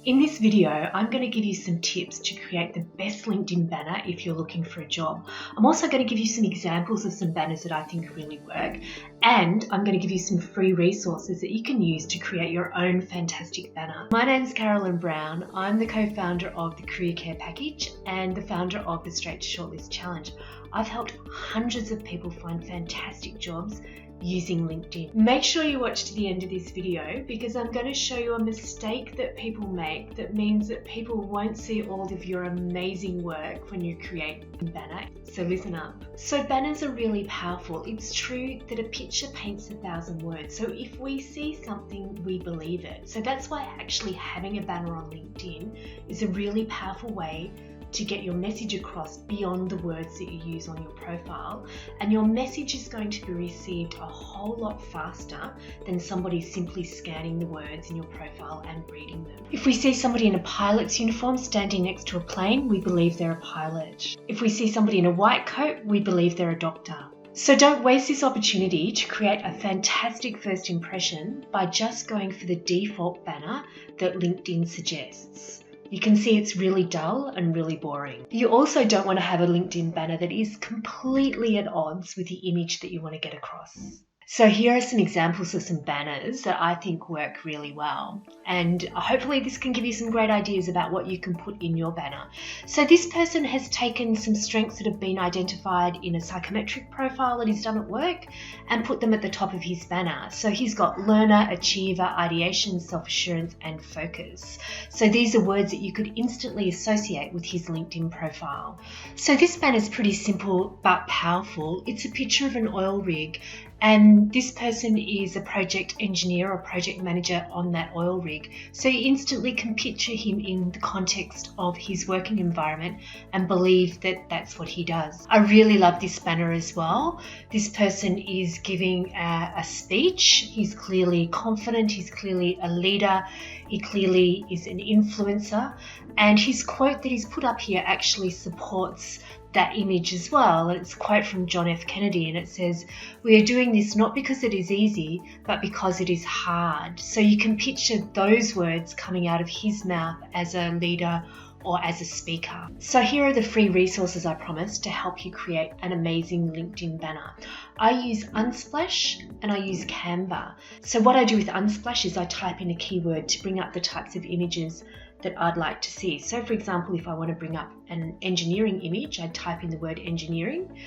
In this video, I'm going to give you some tips to create the best LinkedIn banner if you're looking for a job. I'm also going to give you some examples of some banners that I think really work, and I'm going to give you some free resources that you can use to create your own fantastic banner. My name's Carolyn Brown. I'm the co-founder of the Career Care Package and the founder of the Straight to Shortlist Challenge. I've helped hundreds of people find fantastic jobs using LinkedIn. Make sure you watch to the end of this video because I'm going to show you a mistake that people make that means that people won't see all of your amazing work when you create a banner. So listen up. So banners are really powerful. It's true that a picture paints 1,000 words. So if we see something, we believe it. So that's why actually having a banner on LinkedIn is a really powerful way to get your message across beyond the words that you use on your profile, and your message is going to be received a whole lot faster than somebody simply scanning the words in your profile and reading them. If we see somebody in a pilot's uniform standing next to a plane, we believe they're a pilot. If we see somebody in a white coat, we believe they're a doctor. So don't waste this opportunity to create a fantastic first impression by just going for the default banner that LinkedIn suggests. You can see it's really dull and really boring. You also don't want to have a LinkedIn banner that is completely at odds with the image that you want to get across. So here are some examples of some banners that I think work really well. And hopefully this can give you some great ideas about what you can put in your banner. So this person has taken some strengths that have been identified in a psychometric profile that he's done at work and put them at the top of his banner. So he's got learner, achiever, ideation, self-assurance, and focus. So these are words that you could instantly associate with his LinkedIn profile. So this banner is pretty simple but powerful. It's a picture of an oil rig, and this person is a project engineer or project manager on that oil rig. So you instantly can picture him in the context of his working environment and believe that that's what he does. I really love this banner as well. This person is giving a speech. He's clearly confident. He's clearly a leader. He clearly is an influencer. And his quote that he's put up here actually supports that image as well. It's a quote from John F. Kennedy, and it says, "We are doing this not because it is easy, but because it is hard." So you can picture those words coming out of his mouth as a leader or as a speaker. So here are the free resources I promised to help you create an amazing LinkedIn banner. I use Unsplash and I use Canva. So what I do with Unsplash is I type in a keyword to bring up the types of images that I'd like to see. So for example, if I want to bring up an engineering image, I'd type in the word engineering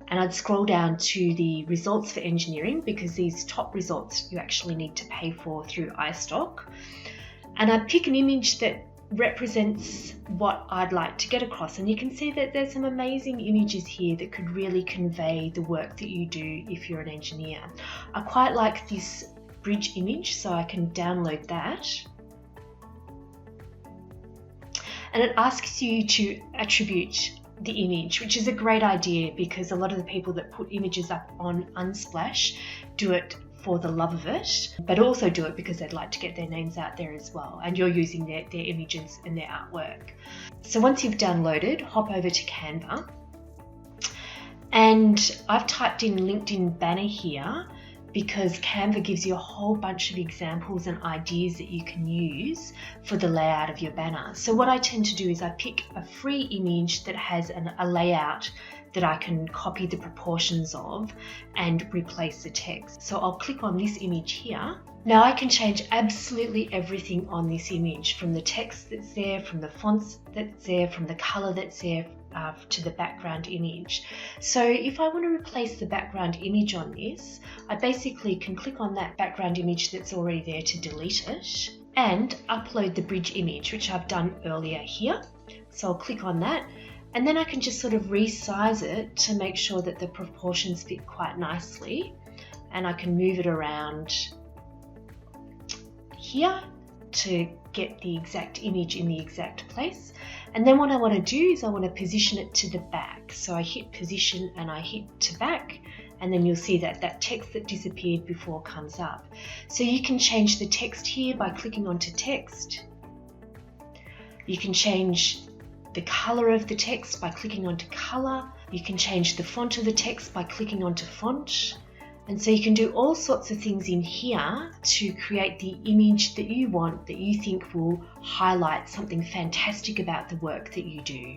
and I'd scroll down to the results for engineering, because these top results you actually need to pay for through iStock. And I'd pick an image that represents what I'd like to get across, and you can see that there's some amazing images here that could really convey the work that you do if you're an engineer. I quite like this bridge image, so I can download that. And it asks you to attribute the image, which is a great idea because a lot of the people that put images up on Unsplash do it for the love of it, but also do it because they'd like to get their names out there as well, and you're using their images and their artwork. So once you've downloaded, hop over to Canva, and I've typed in LinkedIn banner here because Canva gives you a whole bunch of examples and ideas that you can use for the layout of your banner. So what I tend to do is I pick a free image that has a layout that I can copy the proportions of and replace the text. So I'll click on this image here. Now I can change absolutely everything on this image, from the text that's there, from the fonts that's there, from the color that's there, to the background image. So if I want to replace the background image on this, I basically can click on that background image that's already there to delete it and upload the bridge image, which I've done earlier here. So I'll click on that, and then I can just sort of resize it to make sure that the proportions fit quite nicely, and I can move it around here to get the exact image in the exact place. And then what I want to do is I want to position it to the back. So I hit position and I hit to back, and then you'll see that that text that disappeared before comes up. So you can change the text here by clicking onto text. You can change the color of the text by clicking onto color. You can change the font of the text by clicking onto font. And so you can do all sorts of things in here to create the image that you want, that you think will highlight something fantastic about the work that you do.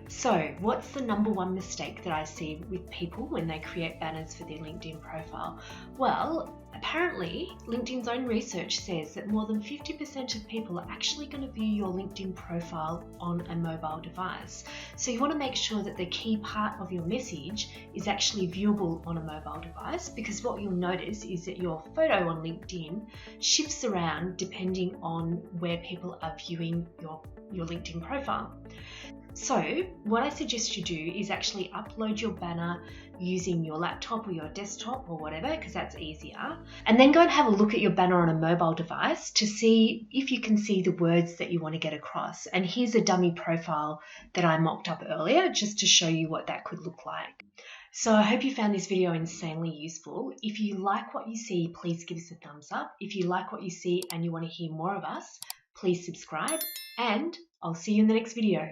So what's the number one mistake that I see with people when they create banners for their LinkedIn profile? Well, apparently LinkedIn's own research says that more than 50% of people are actually going to view your LinkedIn profile on a mobile device. So you want to make sure that the key part of your message is actually viewable on a mobile device, because what you'll notice is that your photo on LinkedIn shifts around depending on where people are viewing your LinkedIn profile. So what I suggest you do is actually upload your banner using your laptop or your desktop or whatever, because that's easier. And then go and have a look at your banner on a mobile device to see if you can see the words that you want to get across. And here's a dummy profile that I mocked up earlier just to show you what that could look like. So I hope you found this video insanely useful. If you like what you see, please give us a thumbs up. If you like what you see and you want to hear more of us, please subscribe, and I'll see you in the next video.